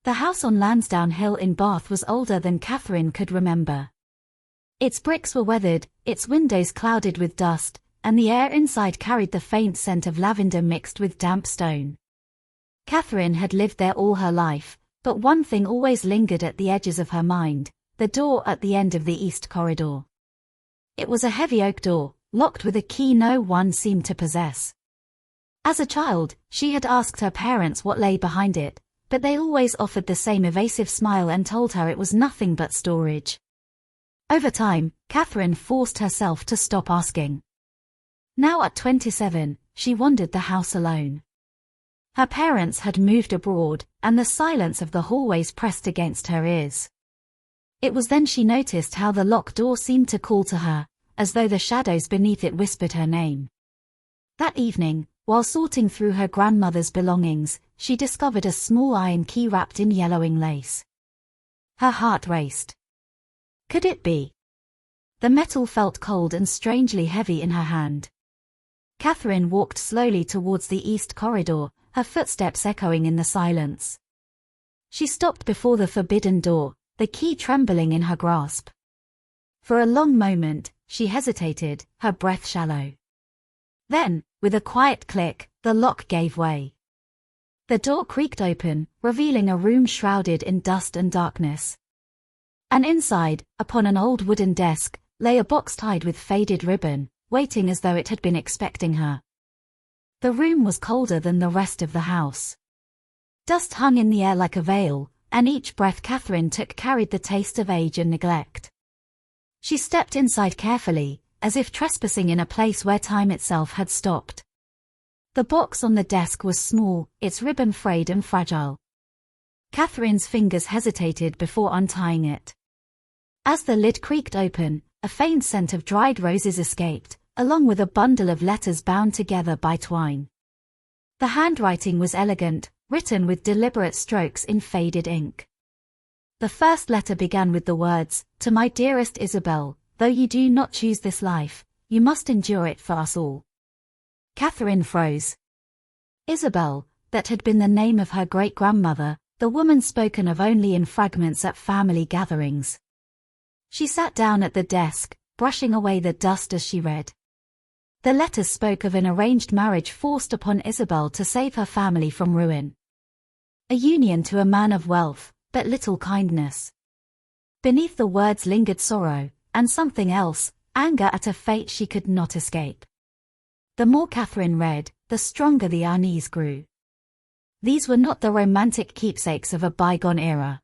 The house on Lansdowne Hill in Bath was older than Catherine could remember. Its bricks were weathered, its windows clouded with dust, and the air inside carried the faint scent of lavender mixed with damp stone. Catherine had lived there all her life, but one thing always lingered at the edges of her mind: the door at the end of the east corridor. It was a heavy oak door, locked with a key no one seemed to possess. As a child, she had asked her parents what lay behind it, but they always offered the same evasive smile and told her it was nothing but storage. Over time, Catherine forced herself to stop asking. Now at 27, she wandered the house alone. Her parents had moved abroad, and the silence of the hallways pressed against her ears. It was then she noticed how the locked door seemed to call to her, as though the shadows beneath it whispered her name. That evening, while sorting through her grandmother's belongings, she discovered a small iron key wrapped in yellowing lace. Her heart raced. Could it be? The metal felt cold and strangely heavy in her hand. Catherine walked slowly towards the east corridor, her footsteps echoing in the silence. She stopped before the forbidden door, the key trembling in her grasp. For a long moment, she hesitated, her breath shallow. Then, with a quiet click, the lock gave way. The door creaked open, revealing a room shrouded in dust and darkness. And inside, upon an old wooden desk, lay a box tied with faded ribbon, waiting as though it had been expecting her. The room was colder than the rest of the house. Dust hung in the air like a veil, and each breath Catherine took carried the taste of age and neglect. She stepped inside carefully, as if trespassing in a place where time itself had stopped. The box on the desk was small, its ribbon frayed and fragile. Catherine's fingers hesitated before untying it. As the lid creaked open, a faint scent of dried roses escaped, along with a bundle of letters bound together by twine. The handwriting was elegant, written with deliberate strokes in faded ink. The first letter began with the words, "To my dearest Isabel, though you do not choose this life, you must endure it for us all." Catherine froze. Isabel, that had been the name of her great-grandmother, the woman spoken of only in fragments at family gatherings. She sat down at the desk, brushing away the dust as she read. The letters spoke of an arranged marriage forced upon Isabel to save her family from ruin. A union to a man of wealth, but little kindness. Beneath the words lingered sorrow, and something else, anger at a fate she could not escape. The more Catherine read, the stronger the unease grew. These were not the romantic keepsakes of a bygone era.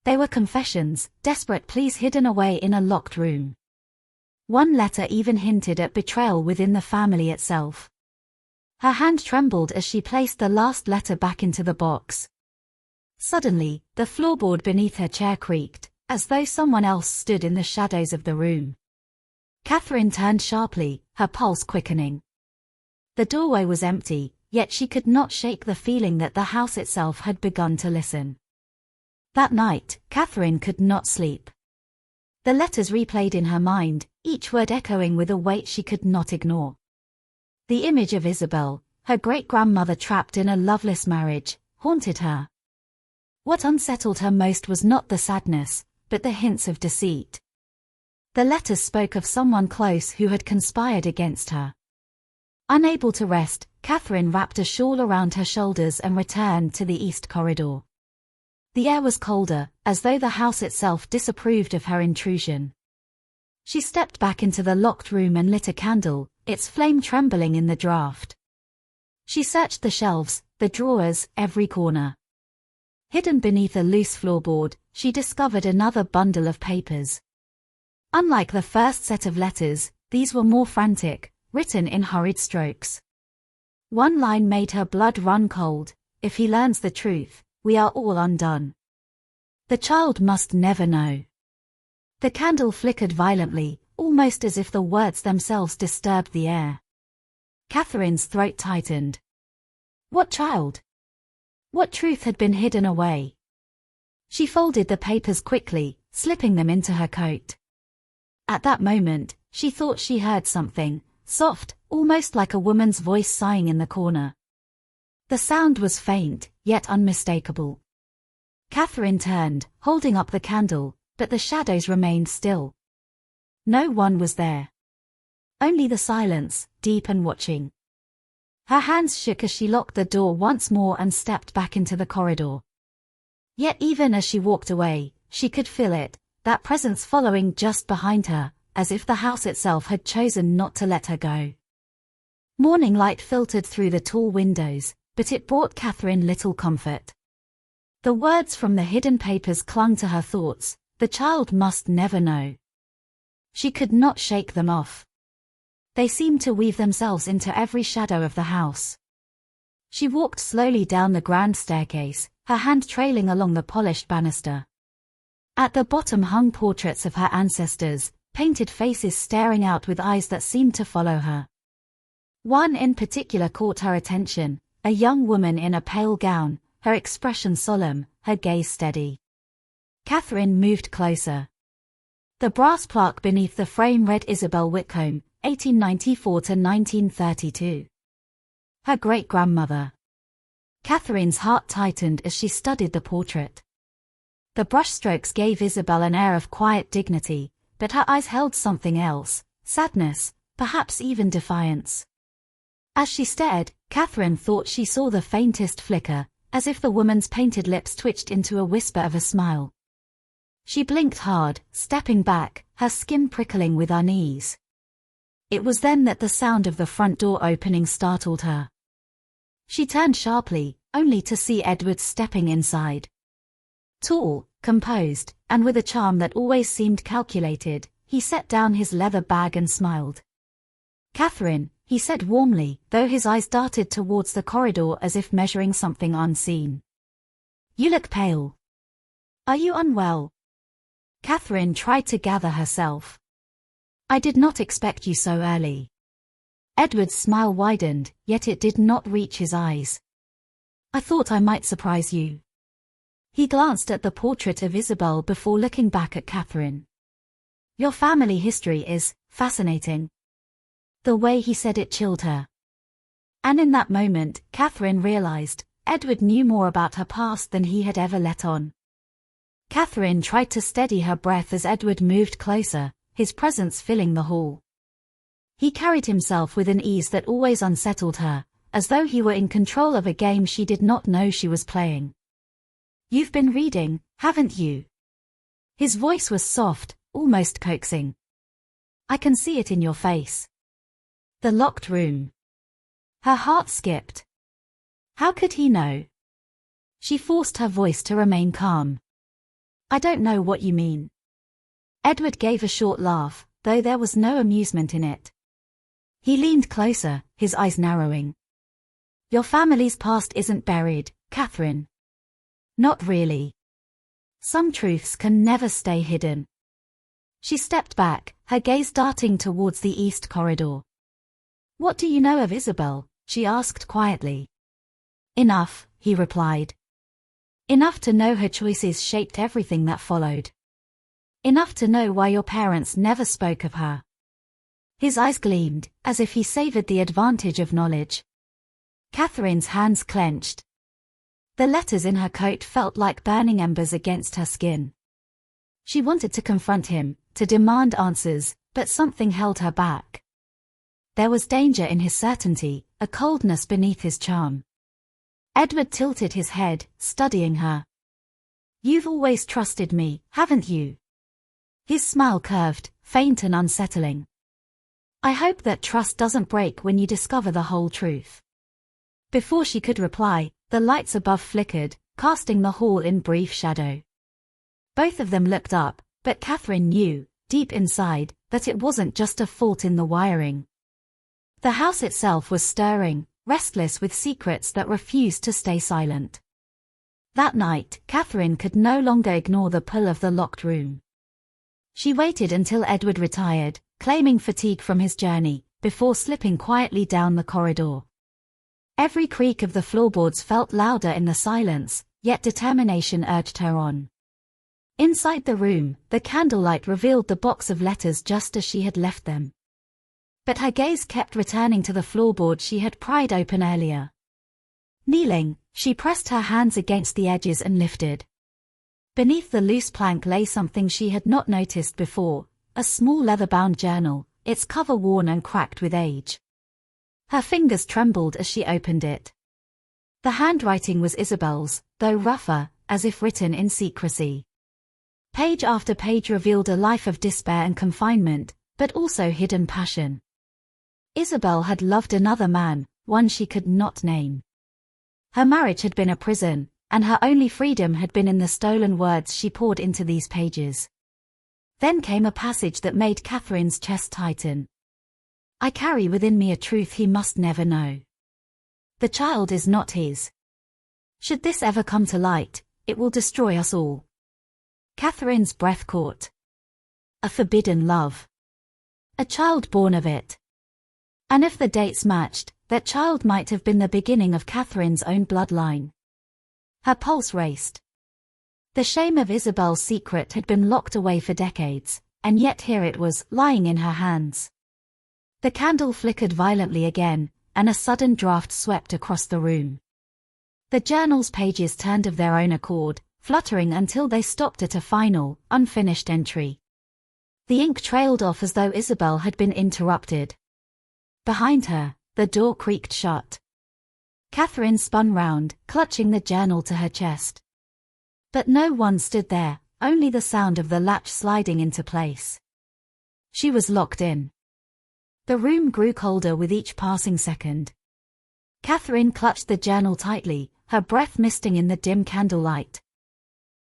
They were confessions, desperate pleas hidden away in a locked room. One letter even hinted at betrayal within the family itself. Her hand trembled as she placed the last letter back into the box. Suddenly, the floorboard beneath her chair creaked, as though someone else stood in the shadows of the room. Catherine turned sharply, her pulse quickening. The doorway was empty, yet she could not shake the feeling that the house itself had begun to listen. That night, Catherine could not sleep. The letters replayed in her mind, each word echoing with a weight she could not ignore. The image of Isabel, her great-grandmother trapped in a loveless marriage, haunted her. What unsettled her most was not the sadness, but the hints of deceit. The letters spoke of someone close who had conspired against her. Unable to rest, Catherine wrapped a shawl around her shoulders and returned to the east corridor. The air was colder, as though the house itself disapproved of her intrusion. She stepped back into the locked room and lit a candle, its flame trembling in the draught. She searched the shelves, the drawers, every corner. Hidden beneath a loose floorboard, she discovered another bundle of papers. Unlike the first set of letters, these were more frantic, written in hurried strokes. One line made her blood run cold: "If he learns the truth, we are all undone. The child must never know." The candle flickered violently, almost as if the words themselves disturbed the air. Catherine's throat tightened. What child? What truth had been hidden away? She folded the papers quickly, slipping them into her coat. At that moment, she thought she heard something, soft, almost like a woman's voice sighing in the corner. The sound was faint, yet unmistakable. Catherine turned, holding up the candle, but the shadows remained still. No one was there. Only the silence, deep and watching. Her hands shook as she locked the door once more and stepped back into the corridor. Yet even as she walked away, she could feel it, that presence following just behind her, as if the house itself had chosen not to let her go. Morning light filtered through the tall windows, but it brought Catherine little comfort. The words from the hidden papers clung to her thoughts. The child must never know. She could not shake them off. They seemed to weave themselves into every shadow of the house. She walked slowly down the grand staircase, her hand trailing along the polished banister. At the bottom hung portraits of her ancestors, painted faces staring out with eyes that seemed to follow her. One in particular caught her attention, a young woman in a pale gown, her expression solemn, her gaze steady. Catherine moved closer. The brass plaque beneath the frame read Isabel Whitcomb, 1894 to 1932. Her great-grandmother. Catherine's heart tightened as she studied the portrait. The brushstrokes gave Isabel an air of quiet dignity, but her eyes held something else, sadness, perhaps even defiance. As she stared, Catherine thought she saw the faintest flicker, as if the woman's painted lips twitched into a whisper of a smile. She blinked hard, stepping back, her skin prickling with unease. It was then that the sound of the front door opening startled her. She turned sharply, only to see Edward stepping inside. Tall, composed, and with a charm that always seemed calculated, he set down his leather bag and smiled. "Catherine," he said warmly, though his eyes darted towards the corridor as if measuring something unseen. "You look pale. Are you unwell?" Catherine tried to gather herself. "I did not expect you so early." Edward's smile widened, yet it did not reach his eyes. "I thought I might surprise you." He glanced at the portrait of Isabel before looking back at Catherine. "Your family history is fascinating." The way he said it chilled her. And in that moment, Catherine realized, Edward knew more about her past than he had ever let on. Catherine tried to steady her breath as Edward moved closer, his presence filling the hall. He carried himself with an ease that always unsettled her, as though he were in control of a game she did not know she was playing. "You've been reading, haven't you?" His voice was soft, almost coaxing. "I can see it in your face." The locked room. Her heart skipped. How could he know? She forced her voice to remain calm. "I don't know what you mean." Edward gave a short laugh, though there was no amusement in it. He leaned closer, his eyes narrowing. "Your family's past isn't buried, Catherine." "Not really. Some truths can never stay hidden." She stepped back, her gaze darting towards the east corridor. "What do you know of Isabel?" she asked quietly. "Enough," he replied. "Enough to know her choices shaped everything that followed. Enough to know why your parents never spoke of her." His eyes gleamed, as if he savored the advantage of knowledge. Catherine's hands clenched. The letters in her coat felt like burning embers against her skin. She wanted to confront him, to demand answers, but something held her back. There was danger in his certainty, a coldness beneath his charm. Edward tilted his head, studying her. "You've always trusted me, haven't you?" His smile curved, faint and unsettling. "I hope that trust doesn't break when you discover the whole truth." Before she could reply, the lights above flickered, casting the hall in brief shadow. Both of them looked up, but Catherine knew, deep inside, that it wasn't just a fault in the wiring. The house itself was stirring, restless with secrets that refused to stay silent. That night, Catherine could no longer ignore the pull of the locked room. She waited until Edward retired, claiming fatigue from his journey, before slipping quietly down the corridor. Every creak of the floorboards felt louder in the silence, yet determination urged her on. Inside the room, the candlelight revealed the box of letters just as she had left them. But her gaze kept returning to the floorboard she had pried open earlier. Kneeling, she pressed her hands against the edges and lifted. Beneath the loose plank lay something she had not noticed before, a small leather-bound journal, its cover worn and cracked with age. Her fingers trembled as she opened it. The handwriting was Isabel's, though rougher, as if written in secrecy. Page after page revealed a life of despair and confinement, but also hidden passion. Isabel had loved another man, one she could not name. Her marriage had been a prison, and her only freedom had been in the stolen words she poured into these pages. Then came a passage that made Catherine's chest tighten. I carry within me a truth he must never know. The child is not his. Should this ever come to light, it will destroy us all. Catherine's breath caught. A forbidden love. A child born of it. And if the dates matched, that child might have been the beginning of Catherine's own bloodline. Her pulse raced. The shame of Isabel's secret had been locked away for decades, and yet here it was, lying in her hands. The candle flickered violently again, and a sudden draft swept across the room. The journal's pages turned of their own accord, fluttering until they stopped at a final, unfinished entry. The ink trailed off as though Isabel had been interrupted. Behind her, the door creaked shut. Catherine spun round, clutching the journal to her chest. But no one stood there, only the sound of the latch sliding into place. She was locked in. The room grew colder with each passing second. Catherine clutched the journal tightly, her breath misting in the dim candlelight.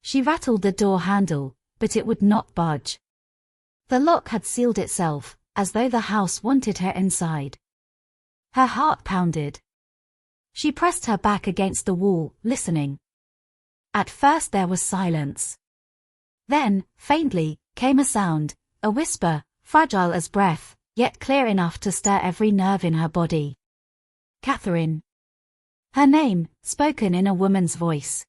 She rattled the door handle, but it would not budge. The lock had sealed itself, as though the house wanted her inside. Her heart pounded. She pressed her back against the wall, listening. At first there was silence. Then, faintly, came a sound, a whisper, fragile as breath, yet clear enough to stir every nerve in her body. Catherine. Her name, spoken in a woman's voice.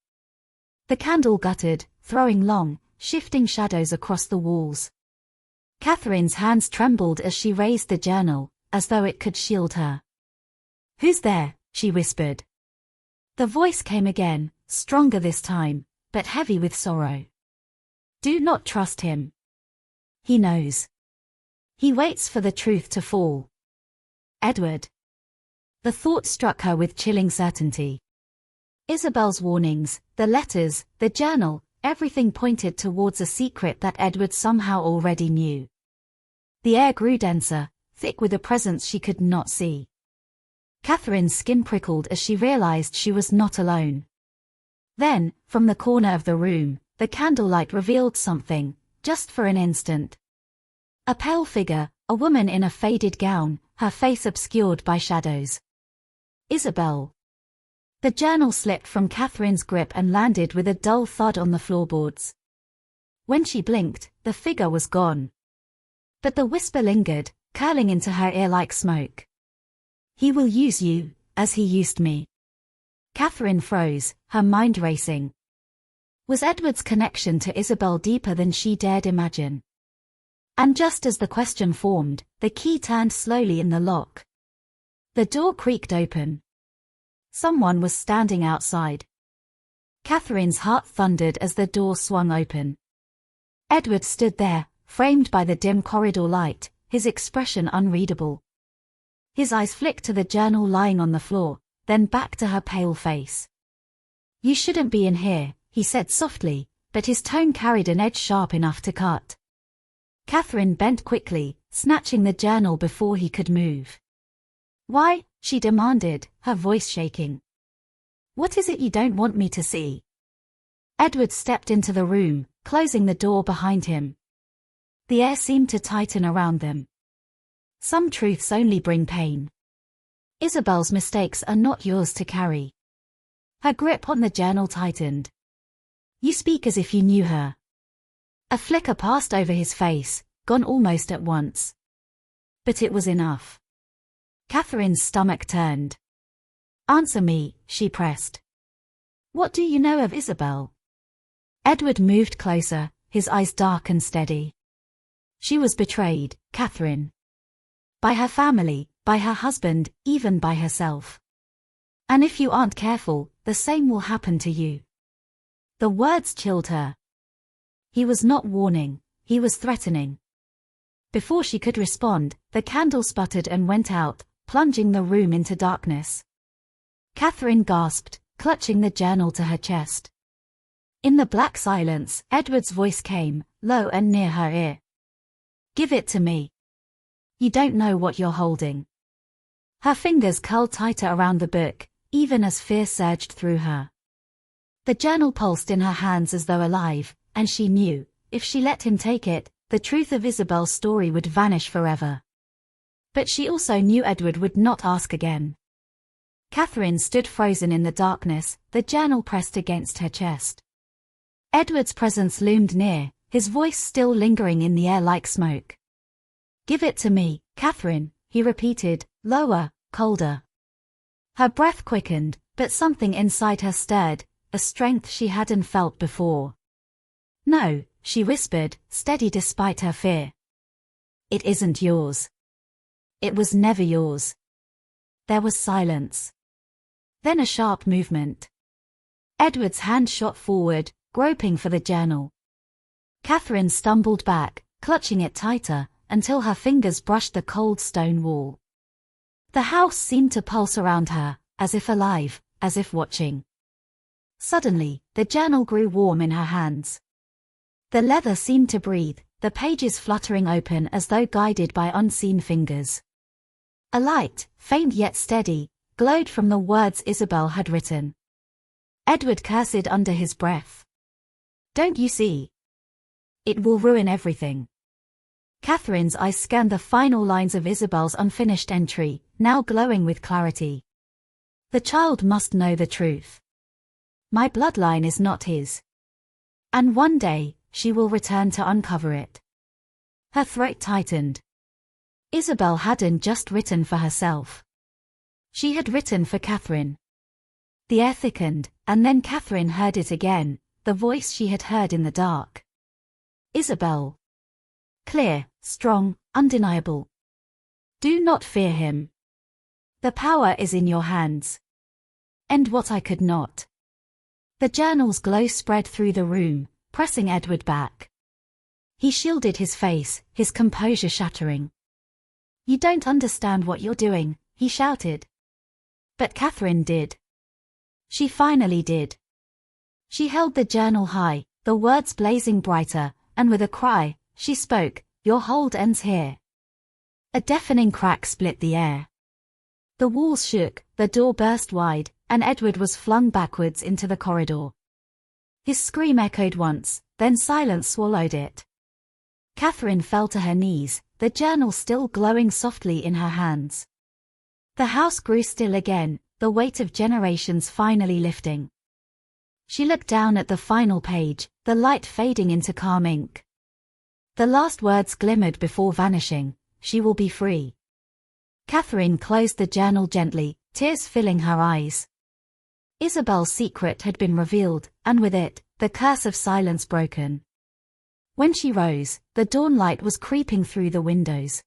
The candle guttered, throwing long, shifting shadows across the walls. Catherine's hands trembled as she raised the journal, as though it could shield her. Who's there? She whispered. The voice came again, stronger this time, but heavy with sorrow. Do not trust him. He knows. He waits for the truth to fall. Edward. The thought struck her with chilling certainty. Isabel's warnings, the letters, the journal, everything pointed towards a secret that Edward somehow already knew. The air grew denser, thick with a presence she could not see. Catherine's skin prickled as she realized she was not alone. Then, from the corner of the room, the candlelight revealed something, just for an instant. A pale figure, a woman in a faded gown, her face obscured by shadows. Isabel. The journal slipped from Catherine's grip and landed with a dull thud on the floorboards. When she blinked, the figure was gone. But the whisper lingered, curling into her ear like smoke. He will use you, as he used me. Catherine froze, her mind racing. Was Edward's connection to Isabel deeper than she dared imagine? And just as the question formed, the key turned slowly in the lock. The door creaked open. Someone was standing outside. Catherine's heart thundered as the door swung open. Edward stood there, framed by the dim corridor light, his expression unreadable. His eyes flicked to the journal lying on the floor, then back to her pale face. You shouldn't be in here, he said softly, but his tone carried an edge sharp enough to cut. Catherine bent quickly, snatching the journal before he could move. Why? She demanded, her voice shaking. What is it you don't want me to see? Edward stepped into the room, closing the door behind him. The air seemed to tighten around them. Some truths only bring pain. Isabel's mistakes are not yours to carry. Her grip on the journal tightened. You speak as if you knew her. A flicker passed over his face, gone almost at once. But it was enough. Catherine's stomach turned. Answer me, she pressed. What do you know of Isabel? Edward moved closer, his eyes dark and steady. She was betrayed, Catherine. By her family, by her husband, even by herself. And if you aren't careful, the same will happen to you. The words chilled her. He was not warning, he was threatening. Before she could respond, the candle sputtered and went out, plunging the room into darkness. Catherine gasped, clutching the journal to her chest. In the black silence, Edward's voice came, low and near her ear. "Give it to me. You don't know what you're holding." Her fingers curled tighter around the book, even as fear surged through her. The journal pulsed in her hands as though alive, and she knew, if she let him take it, the truth of Isabel's story would vanish forever. But she also knew Edward would not ask again. Catherine stood frozen in the darkness, the journal pressed against her chest. Edward's presence loomed near, his voice still lingering in the air like smoke. "Give it to me, Catherine," he repeated, lower, colder. Her breath quickened, but something inside her stirred, a strength she hadn't felt before. "No," she whispered, steady despite her fear. "It isn't yours. It was never yours." There was silence. Then a sharp movement. Edward's hand shot forward, groping for the journal. Catherine stumbled back, clutching it tighter, until her fingers brushed the cold stone wall. The house seemed to pulse around her, as if alive, as if watching. Suddenly, the journal grew warm in her hands. The leather seemed to breathe, the pages fluttering open as though guided by unseen fingers. A light, faint yet steady, glowed from the words Isabel had written. Edward cursed under his breath. "Don't you see? It will ruin everything." Catherine's eyes scanned the final lines of Isabel's unfinished entry, now glowing with clarity. "The child must know the truth. My bloodline is not his. And one day, she will return to uncover it." Her throat tightened. Isabel hadn't just written for herself. She had written for Catherine. The air thickened, and then Catherine heard it again, the voice she had heard in the dark. "Isabel. Clear, strong, undeniable. Do not fear him. The power is in your hands. And what I could not." The journal's glow spread through the room, pressing Edward back. He shielded his face, his composure shattering. "You don't understand what you're doing," he shouted. But Catherine did. She finally did. She held the journal high, the words blazing brighter, and with a cry, she spoke, "Your hold ends here." A deafening crack split the air. The walls shook, the door burst wide, and Edward was flung backwards into the corridor. His scream echoed once, then silence swallowed it. Catherine fell to her knees, the journal still glowing softly in her hands. The house grew still again, the weight of generations finally lifting. She looked down at the final page, the light fading into calm ink. The last words glimmered before vanishing, "She will be free." Catherine closed the journal gently, tears filling her eyes. Isabel's secret had been revealed, and with it, the curse of silence broken. When she rose, the dawnlight was creeping through the windows.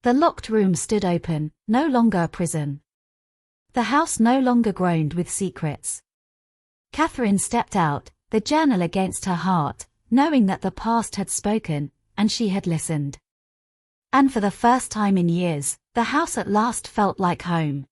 The locked room stood open, no longer a prison. The house no longer groaned with secrets. Catherine stepped out, the journal against her heart, knowing that the past had spoken, and she had listened. And for the first time in years, the house at last felt like home.